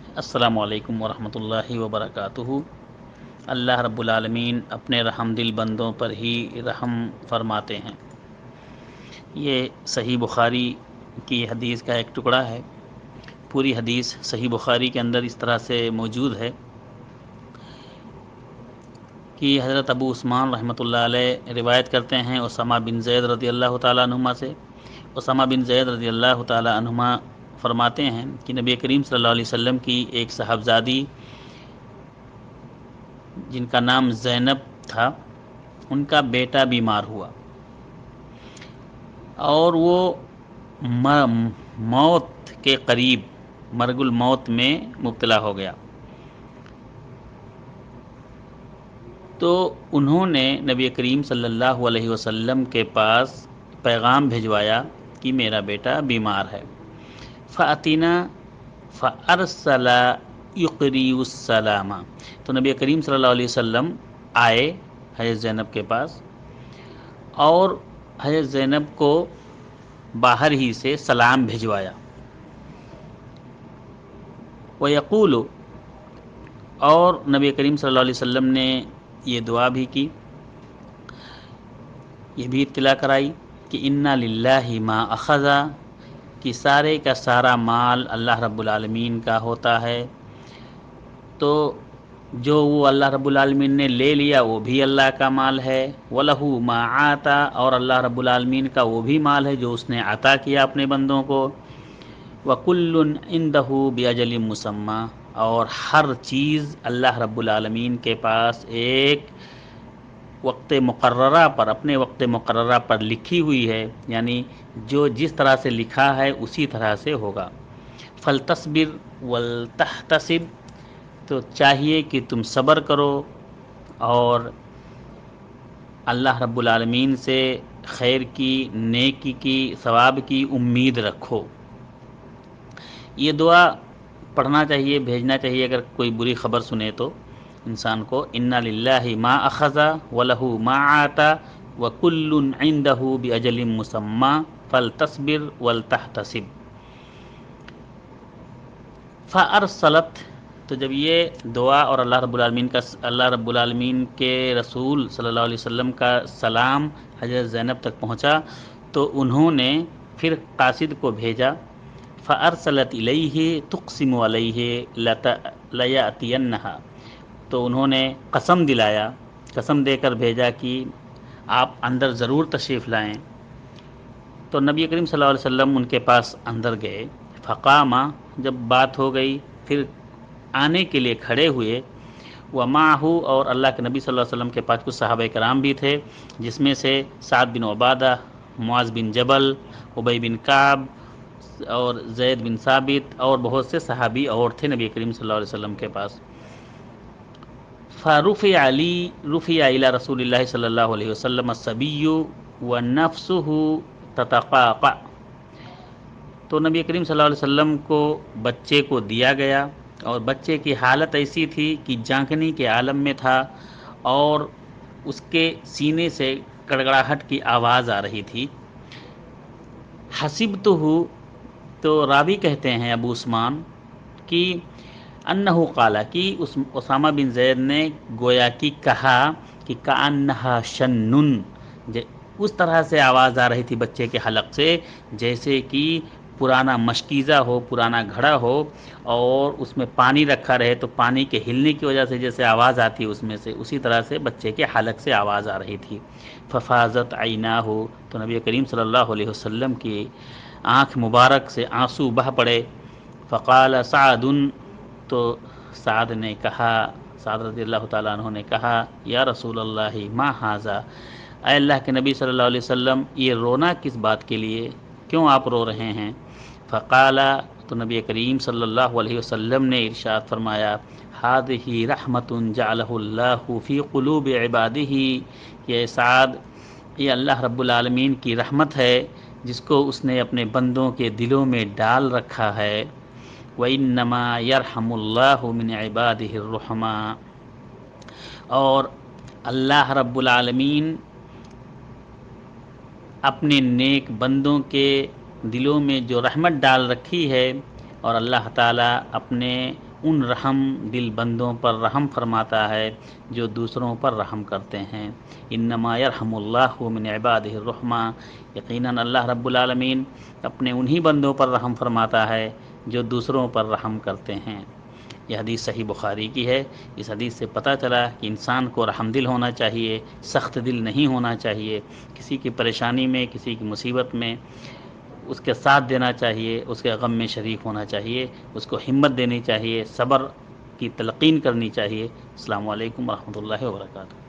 السلام علیکم ورحمۃ اللہ وبرکاتہ۔ اللہ رب العالمین اپنے رحم دل بندوں پر ہی رحم فرماتے ہیں۔ یہ صحیح بخاری کی حدیث کا ایک ٹکڑا ہے۔ پوری حدیث صحیح بخاری کے اندر اس طرح سے موجود ہے کہ حضرت ابو عثمان رحمۃ اللہ علیہ روایت کرتے ہیں اسامہ بن زید رضی اللہ تعالیٰ عنہما سے۔ اسامہ بن زید رضی اللہ تعالیٰ عنہما فرماتے ہیں کہ نبی کریم صلی اللہ علیہ وسلم کی ایک صاحبزادی جن کا نام زینب تھا، ان کا بیٹا بیمار ہوا اور وہ موت کے قریب مرگ الموت میں مبتلا ہو گیا۔ تو انہوں نے نبی کریم صلی اللہ علیہ وسلم کے پاس پیغام بھجوایا کہ میرا بیٹا بیمار ہے۔ فَأَتِنَا فَأَرْسَلَ يُقْرِئُ السَّلَامَ، تو نبی کریم صلی اللہ علیہ وسلم آئے حضرت زینب کے پاس اور حضرت زینب کو باہر ہی سے سلام بھجوایا۔ وَيَقُولُ، اور نبی کریم صلی اللہ علیہ وسلم نے یہ دعا بھی کی، یہ بھی اطلاع کرائی کہ اِنَّ لِلَّهِ مَا أَخَذَ، کہ سارے کا سارا مال اللہ رب العالمین کا ہوتا ہے، تو جو وہ اللہ رب العالمین نے لے لیا وہ بھی اللہ کا مال ہے۔ وَلَهُ مَا عَطَى، اور اللہ رب العالمین کا وہ بھی مال ہے جو اس نے عطا کیا اپنے بندوں کو۔ وَكُلٌّ عِندَهُ بِأَجَلٍ مُّسَمًّى، اور ہر چیز اللہ رب العالمین کے پاس ایک وقت مقررہ پر، اپنے وقت مقررہ پر لکھی ہوئی ہے، یعنی جو جس طرح سے لکھا ہے اسی طرح سے ہوگا۔ فَلْتَصْبِرْ وَلْتَحْتَسِبْ، تو چاہیے کہ تم صبر کرو اور اللہ رب العالمین سے خیر کی، نیکی کی، ثواب کی امید رکھو۔ یہ دعا پڑھنا چاہیے، بھیجنا چاہیے اگر کوئی بری خبر سنے تو انسان کو۔ اِنَّ لِلَّهِ مَا أَخَذَ وَلَهُ مَا عَطَى وَكُلٌّ عِندَهُ بِأَجَلٍ مُّسَمًّى فَلْتَصْبِرْ وَلْتَحْتَسِبْ۔ فَأَرْسَلَتْ، تو جب یہ دعا اور اللہ رب العالمین کے رسول صلی اللہ علیہ وسلم کا سلام حضرت زینب تک پہنچا تو انہوں نے پھر قاصد کو بھیجا۔ فَأَرْسَلَتْ إِلَيْهِ تُقْسِمُ عَلَيْهِ لَتَأْتِيَنَّهَا، تو انہوں نے قسم دلایا، قسم دے کر بھیجا کہ آپ اندر ضرور تشریف لائیں۔ تو نبی کریم صلی اللہ علیہ وسلم ان کے پاس اندر گئے۔ فقام، جب بات ہو گئی پھر آنے کے لیے کھڑے ہوئے۔ ومعہ، اور اللہ کے نبی صلی اللہ علیہ وسلم کے پاس کچھ صحابہ کرام بھی تھے، جس میں سے سعد بن عبادہ، معاذ بن جبل، ابی بن کعب اور زید بن ثابت اور بہت سے صحابی اور تھے نبی کریم صلی اللہ علیہ وسلم کے پاس۔ رفع إلى رسول اللہ صلی اللہ علیہ وسلم الصبی ونفسه تتقاقع، تو نبی کریم صلی اللہ علیہ وسلم کو بچے کو دیا گیا اور بچے کی حالت ایسی تھی کہ جانکنی کے عالم میں تھا اور اس کے سینے سے کڑگڑاہٹ کی آواز آ رہی تھی۔ حسبتہ، تو راوی کہتے ہیں ابو عثمان کہ انہو قال، کہ اسامہ بن زید نے گویا کہ کہا کہ کأنہا شنن، اس طرح سے آواز آ رہی تھی بچے کے حلق سے جیسے کہ پرانا مشکیزہ ہو، پرانا گھڑا ہو اور اس میں پانی رکھا رہے تو پانی کے ہلنے کی وجہ سے جیسے آواز آتی ہے اس میں سے، اسی طرح سے بچے کے حلق سے آواز آ رہی تھی۔ ففاضت عیناہ، تو نبی کریم صلی اللہ علیہ وسلم کی آنکھ مبارک سے آنسو بہہ پڑے۔ فقال سعد، تو سعد نے کہا، سعد رضی اللہ تعالیٰ عنہ نے کہا، یا رسول اللہ ما ھذا، اے اللہ کے نبی صلی اللہ علیہ وسلم یہ رونا کس بات کے لیے، کیوں آپ رو رہے ہیں؟ فقال، تو نبی کریم صلی اللہ علیہ وسلم نے ارشاد فرمایا، ھذہ رحمۃ جعلہ اللہ فی قلوب عبادہ، یہ سعد، یہ اللہ رب العالمین کی رحمت ہے جس کو اس نے اپنے بندوں کے دلوں میں ڈال رکھا ہے۔ وَإِنَّمَا يَرْحَمُ اللَّهُ مِنْ عِبَادِهِ الرُّحَمَاء، اور اللہ رب العالمین اپنے نیک بندوں کے دلوں میں جو رحمت ڈال رکھی ہے، اور اللہ تعالیٰ اپنے ان رحم دل بندوں پر رحم فرماتا ہے جو دوسروں پر رحم کرتے ہیں۔ انما یرحم اللہ من عبادہ الرحمٰ، یقیناً اللہ رب العالمین اپنے انہی بندوں پر رحم فرماتا ہے جو دوسروں پر رحم کرتے ہیں۔ یہ حدیث صحیح بخاری کی ہے۔ اس حدیث سے پتہ چلا کہ انسان کو رحم دل ہونا چاہیے، سخت دل نہیں ہونا چاہیے۔ کسی کی پریشانی میں، کسی کی مصیبت میں اس کے ساتھ دینا چاہیے، اس کے غم میں شریک ہونا چاہیے، اس کو ہمت دینی چاہیے، صبر کی تلقین کرنی چاہیے۔ السلام علیکم ورحمۃ اللہ وبرکاتہ۔